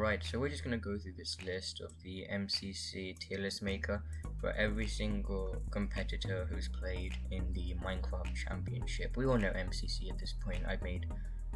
Alright, so we're just going to go through this list of the MCC tier list maker for every single competitor who's played in the Minecraft Championship. We all know MCC at this point. I've made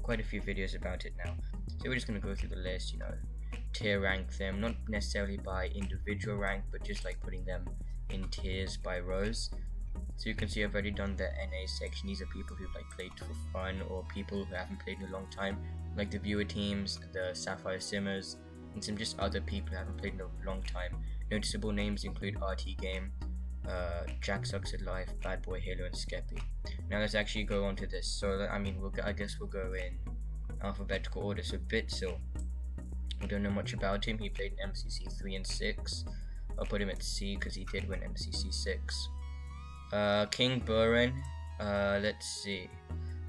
quite a few videos about it now. So we're just going to go through the list, tier rank them, not necessarily by individual rank, but just like putting them in tiers by rows. So you can see I've already done the NA section. These are people who've played for fun, or people who haven't played in a long time, like the viewer teams, the Sapphire Simmers, and some just other people who haven't played in a long time. Noticeable names include RT Game, Jack Sucks at Life, Bad Boy Halo, and Skeppy. Now let's actually go on to this. So I guess we'll go in alphabetical order. So Bitzel, we don't know much about him. He played in MCC 3 and 6. I'll put him at C because he did win MCC 6. King Burren, let's see.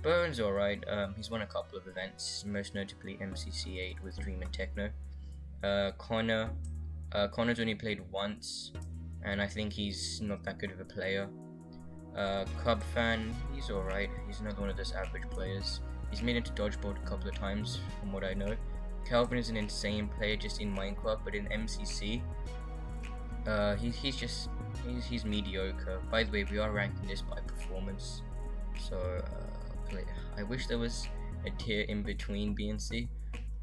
Burren's alright. He's won a couple of events, most notably MCC 8 with Dream and Techno. Connor's only played once, and I think he's not that good of a player. Cub Fan, he's alright. He's another one of those average players. He's made it to Dodgeball a couple of times, from what I know. Calvin is an insane player just in Minecraft, but in MCC, he's mediocre. By the way, we are ranking this by performance, so I wish there was a tier in between B and C.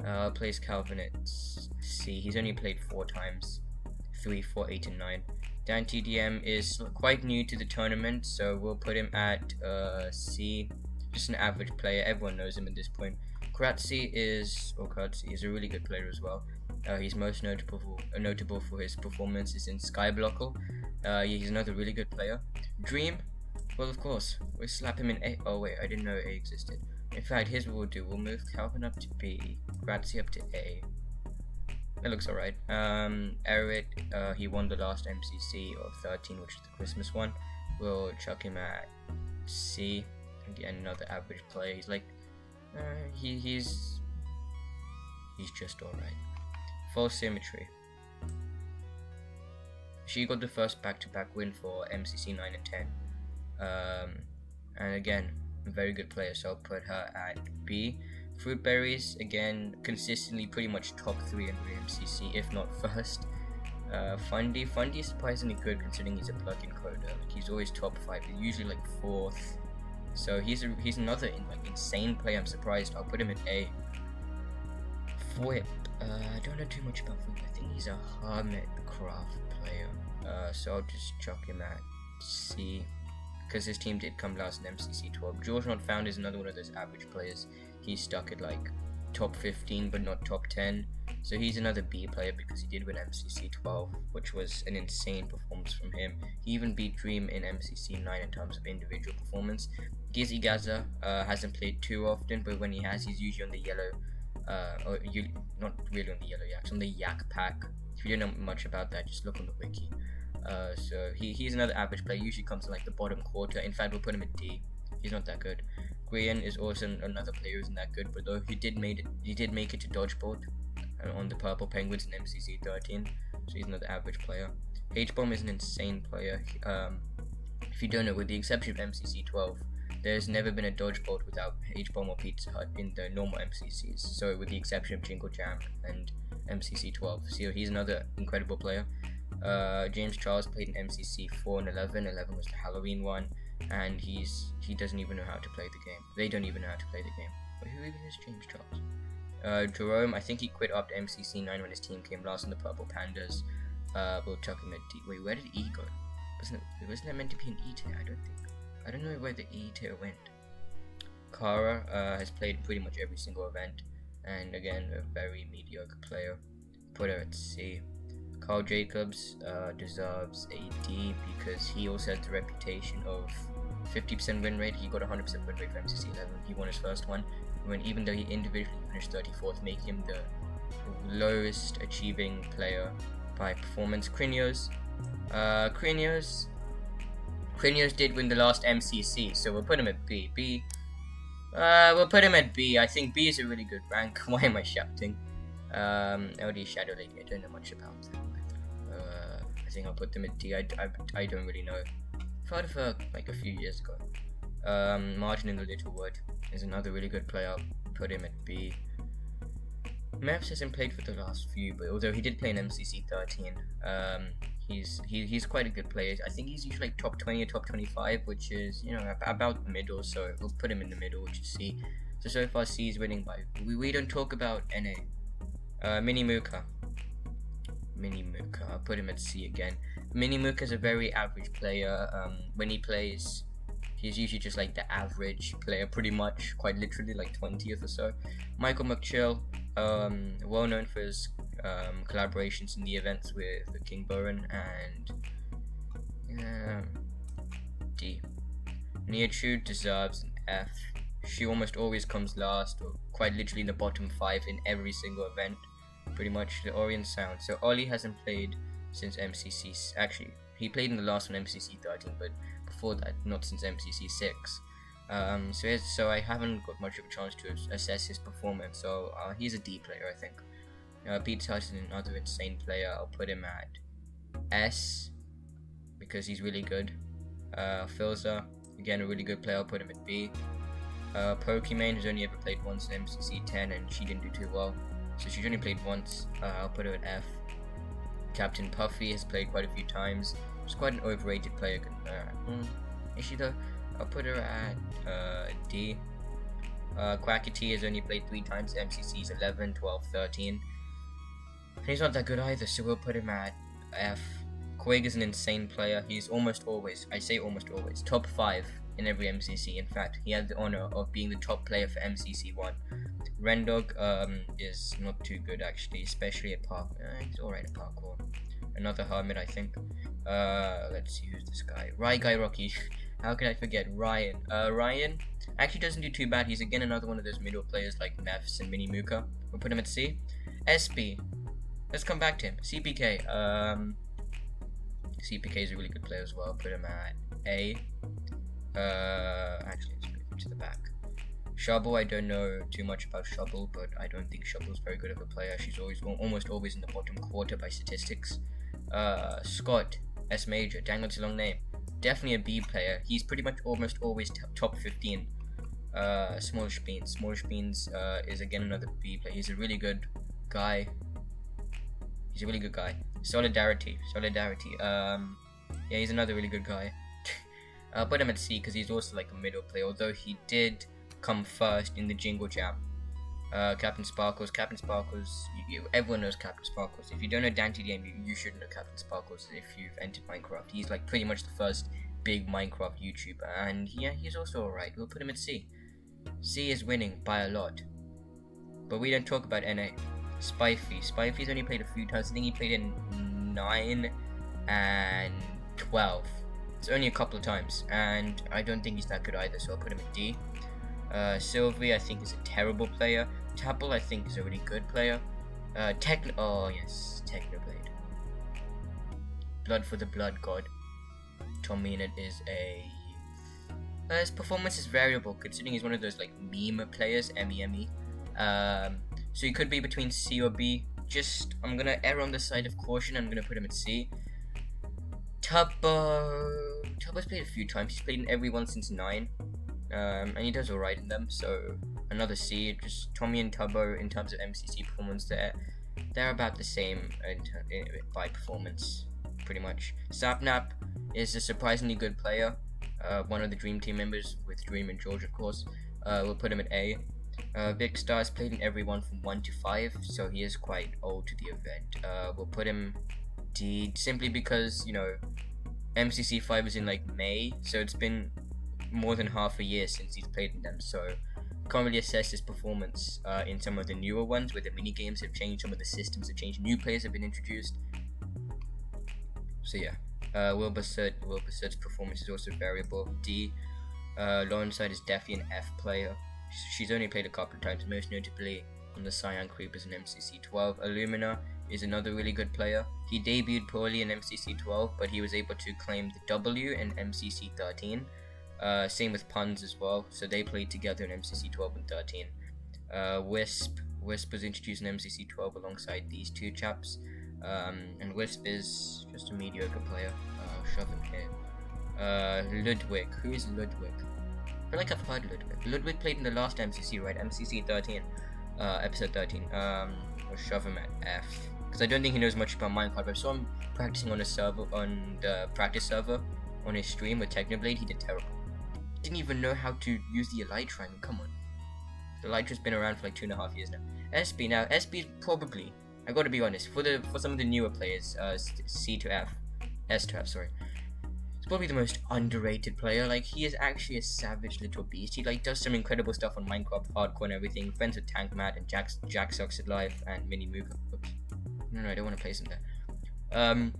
I'll place Calvin at C. He's only played 4 times, 3, 4, 8, and 9. Dan TDM is quite new to the tournament, so we'll put him at C. Just an average player. Everyone knows him at this point. Kratzy is a really good player as well. He's most notable for his performances in Skyblockle. He's another really good player. Dream, well, of course, we'll slap him in A. Oh wait, I didn't know A existed. In fact, here's what we'll do. We'll move Calvin up to B, Kratzy up to A. That looks alright. Eric, he won the last MCC of 13, which is the Christmas one. We'll chuck him at C. Again, another average player. He's he's just alright. False Symmetry. She got the first back-to-back win for MCC 9 and 10. And again, a very good player, so I'll put her at B. Fruitberries, again, consistently pretty much top 3 in the MCC, if not first. Fundy is surprisingly good considering he's a plugin coder. He's always top 5, he's usually 4th. So he's another insane player. I'm surprised. I'll put him at A. Fwip, I don't know too much about Fwip. I think he's a Hermitcraft player. So I'll just chuck him at C, because his team did come last in MCC 12. George Not Found is another one of those average players. He's stuck at top 15 but not top 10. So he's another B player because he did win MCC 12, which was an insane performance from him. He even beat Dream in MCC 9 in terms of individual performance. Gizzy Gazza hasn't played too often, but when he has, he's usually on the yellow, not really on the yellow yaks, on the yak pack. If you don't know much about that, just look on the wiki. So he's another average player, usually comes in the bottom quarter. In fact, we'll put him at D. He's not that good. Grian is also another player who isn't that good, but though he did make it to Dodgeball on the Purple Penguins in MCC 13, so he's another average player. H-Bomb is an insane player. If you don't know, with the exception of MCC 12, there's never been a Dodgeball without H-Bomb or Pizza Hut in the normal MCCs, so with the exception of Jingle Jam and MCC 12. So he's another incredible player. James Charles played in MCC 4 and 11. 11 was the Halloween one, and he doesn't even know how to play the game. They don't even know how to play the game. Wait, who even is James Charles? Jerome, I think he quit after MCC 9 when his team came last in the Purple Pandas. We'll chuck him at D. Wait, where did E go? Wasn't that meant to be an E tier? I don't know where the E tier went. Kara has played pretty much every single event, and again, a very mediocre player. Put her at C. Carl Jacobs deserves a D because he also has the reputation of 50% win rate. He got 100% win rate for MCC 11. He won his first one, even though he individually finished 34th, making him the lowest achieving player by performance. Krinios did win the last MCC, so we'll put him at B. We'll put him at B. I think B is a really good rank. Why am I shouting? LD Shadow Lady, I don't know much about them. I think I'll put them at D. I don't really know. I've heard of her a few years ago. Margin in the Littlewood is another really good player. I'll put him at B. Mavs hasn't played for the last few, but although he did play in MCC 13, he's quite a good player. I think he's usually like top 20 or top 25, which is, you know, about the middle. So we'll put him in the middle, which is C. So far C is winning by. We don't talk about NA. Mini Muka. I'll put him at C again. Mini Muka is a very average player. When he plays, he's usually just like the average player, pretty much, quite literally, like 20th or so. Mcshell, well known for his collaborations in the events with the King Burren, and D. Niachu deserves an F. She almost always comes last, or quite literally in the bottom 5 in every single event. Pretty much the Orient Sound. So Ollie hasn't played since MCC. Actually, he played in the last one, MCC 13, but before that, not since MCC 6. So I haven't got much of a chance to assess his performance. So he's a D player, I think. Pete Hart is another insane player. I'll put him at S because he's really good. Filza, again a really good player. I'll put him at B. Pokeyman has only ever played once in MCC 10, and she didn't do too well. So she's only played once. I'll put her at F. Captain Puffy has played quite a few times. She's quite an overrated player. Is she though? I'll put her at D. Quackity has only played 3 times. MCC's 11, 12, 13. And he's not that good either, so we'll put him at F. Quig is an insane player. He's almost always, I say almost always, top 5 in every MCC. In fact, he had the honor of being the top player for MCC 1. Rendog is not too good actually, especially at park. He's alright at parkour. Another hermit, I think. Let's see who's this guy. Guy Rocky. How can I forget Ryan? Ryan actually doesn't do too bad. He's again another one of those middle players like Mavs and Mini Muka. We'll put him at C. SB. Let's come back to him. CPK. CPK is a really good player as well. Put him at A. Actually, let's move him to the back. Shovel, I don't know too much about Shovel, but I don't think Shovel's very good of a player. She's almost always in the bottom quarter by statistics. Scott, S Major, dang that's a long name. Definitely a B player. He's pretty much almost always top 15. Smallish Beans is again another B player. He's a really good guy. Solidarity. Yeah, he's another really good guy. I'll put him at C because he's also like a middle player, although he did come first in the Jingle Jam. Captain Sparkles, everyone knows Captain Sparkles. If you don't know Dante Game, you should know Captain Sparkles if you've entered Minecraft. He's like pretty much the first big Minecraft YouTuber, and yeah, he's also alright. We'll put him at C. C is winning by a lot. But we don't talk about NA. Spifey's only played a few times. I think he played in 9 and 12. It's only a couple of times, and I don't think he's that good either, so I'll put him at D. Sylvie, I think, is a terrible player. Tapple, I think, is a really good player. Technoblade. Blood for the Blood God. Tomina is a... his performance is variable, considering he's one of those, like, meme players, M-E-M-E. So he could be between C or B. I'm gonna err on the side of caution, I'm gonna put him at C. Tubbo's played a few times, he's played in every one since 9. And he does alright in them, so another C. Just Tommy and Tubbo in terms of MCC performance, they're about the same by performance, pretty much. Sapnap is a surprisingly good player, one of the Dream Team members with Dream and George, of course. We'll put him at A. Vic Star's played in every one from 1 to 5, so he is quite old to the event. We'll put him D, simply because, you know, MCC 5 was in like May, so it's been more than half a year since he's played in them, so can't really assess his performance in some of the newer ones where the mini games have changed, some of the systems have changed, new players have been introduced. So yeah, Will Bassett's performance is also variable. D. Lauren Side is definitely an F player. She's only played a couple of times, most notably on the Cyan Creepers in MCC 12. Illumina is another really good player. He debuted poorly in MCC 12, but he was able to claim the W in MCC 13. Same with Puns as well, so they played together in MCC 12 and 13. Wisp was introduced in MCC 12 alongside these two chaps, and Wisp is just a mediocre player. Shove him here. Ludwig. Who is Ludwig? I feel like I've heard Ludwig. Ludwig played in the last MCC, right? MCC 13. episode 13. We'll shove him at F because I don't think he knows much about Minecraft. But I saw him practicing on the practice server on his stream with Technoblade. He did terrible. Didn't even know how to use the Elytra. I mean, come on. The Elytra's been around for like 2.5 years now. SB now. SB is probably, I gotta be honest, for some of the newer players, C to F, S to F, sorry. He's probably the most underrated player. Like, he is actually a savage little beast. He like does some incredible stuff on Minecraft hardcore and everything. Friends with Tank Matt and Jack Sucks at Life and Mini Mooka. Oops. No, I don't want to place him there.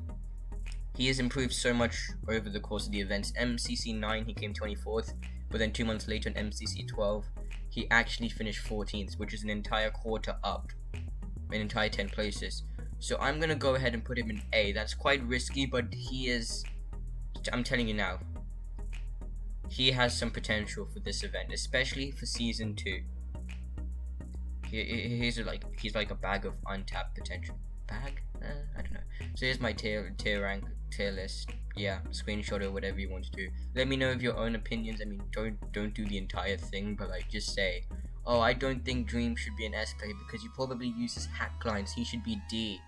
He has improved so much over the course of the events. MCC 9, he came 24th, but then 2 months later in MCC 12, he actually finished 14th, which is an entire quarter up, an entire 10 places. So I'm gonna go ahead and put him in A. That's quite risky, but he is, I'm telling you now, he has some potential for this event, especially for season 2. He's like a bag of untapped potential. Bag? I don't know. So here's my tier list. Yeah, screenshot or whatever you want to do. Let me know of your own opinions. I mean, don't do the entire thing, but like just say, oh, I don't think Dream should be an S player because he probably uses hack lines. He should be D.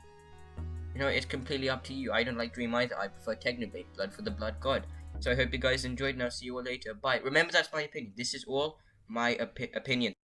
You know, it's completely up to you. I don't like Dream either. I prefer Technoblade, Blood for the Blood God. So I hope you guys enjoyed, and I'll see you all later. Bye. Remember, that's my opinion. This is all my opinion.